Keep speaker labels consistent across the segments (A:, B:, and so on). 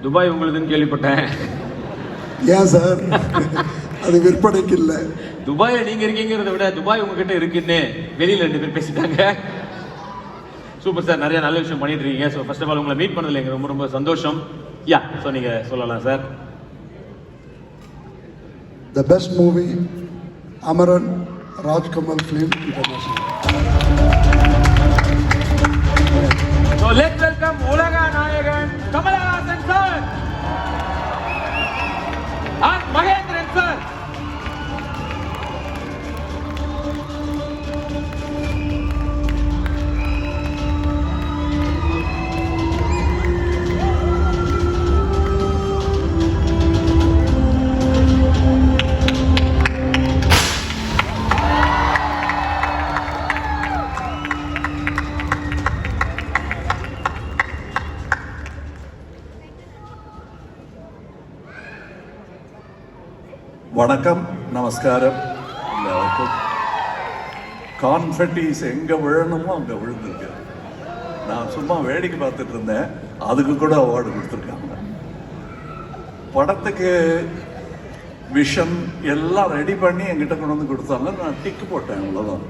A: Dubai உங்களுதுன்னு கேள்விப்பட்டேன்.
B: ஏன் sir அது விற்பனைக்கு இல்லை.
A: துபாயில் நீங்க இருக்கீங்கிறத விட துபாய் உங்ககிட்ட இருக்குன்னு வெளியில 2 பேர் பேசிட்டாங்க. சூப்பர் சார், நிறைய நல்ல விஷயம் பண்ணிட்டு இருக்கீங்க. ஸோ ஃபர்ஸ்ட் ஆஃப் ஆல் உங்களை மீட் பண்ணதில் எங்களுக்கு ரொம்ப ரொம்ப சந்தோஷம். யா, ஸோ நீங்க சொல்லலாம் sir.
B: The best movie, Amaran, Rajkamal Film International.
A: So let's welcome Ulaga Nayagan Kamalhaasan sir and Mahendran sir.
C: வணக்கம், நமஸ்காரம் எல்லாருக்கும். கான்ஃபெட்டிஸ் எங்கே விழணுமோ அங்கே விழுந்திருக்கு. நான் சும்மா வேடிக்கை பார்த்துட்டு இருந்தேன், அதுக்கு கூட அவார்டு கொடுத்துருக்காங்க. படத்துக்கு விஷன் எல்லாம் ரெடி பண்ணி என்கிட்ட கொண்டு வந்து கொடுத்தாங்க. நான் டிக்கு போட்டேன், அவ்வளோதான்.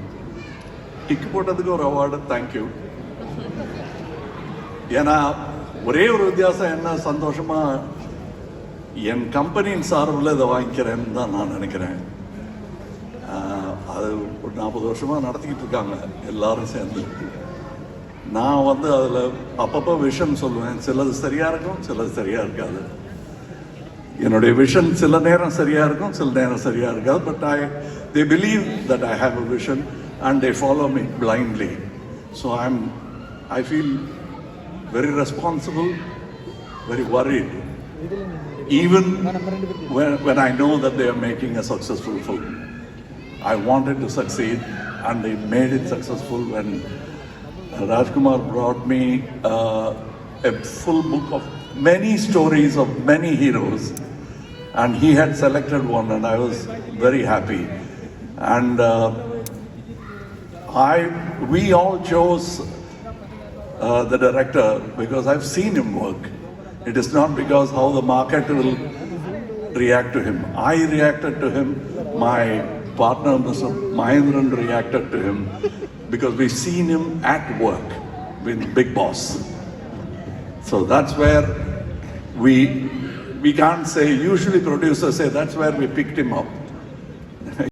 C: டிக்கு போட்டதுக்கு ஒரு அவார்டு, தேங்க்யூ. ஏன்னா ஒரே ஒரு வித்தியாசம் என்ன, சந்தோஷமாக என் கம்பெனியின் சார்பில் இதை வாங்கிக்கிறேன்னு தான் நான் நினைக்கிறேன். அது ஒரு 40 வருஷமாக நடத்திக்கிட்டு இருக்காங்க எல்லாரும் சேர்ந்து. நான் வந்து அதில் அப்பப்போ விஷன் சொல்லுவேன். சிலது சரியாக இருக்கும், சிலது சரியாக இருக்காது. என்னுடைய விஷன் சில நேரம் சரியாக இருக்கும், சில நேரம் சரியாக இருக்காது. But they believe that I have a vision and they follow me blindly. So I feel very responsible, very worried. Even when I know that they are making a successful film. I wanted to succeed and they made it successful when Rajkumar brought me a full book of many stories of many heroes, and he had selected one and I was very happy. And we all chose the director because I've seen him work. It is not because how the market will react to him. I reacted to him. My partner, Mr. Mahendran, reacted to him because we've seen him at work with Big Boss. So that's where we can't say, usually producers say that's where we picked him up.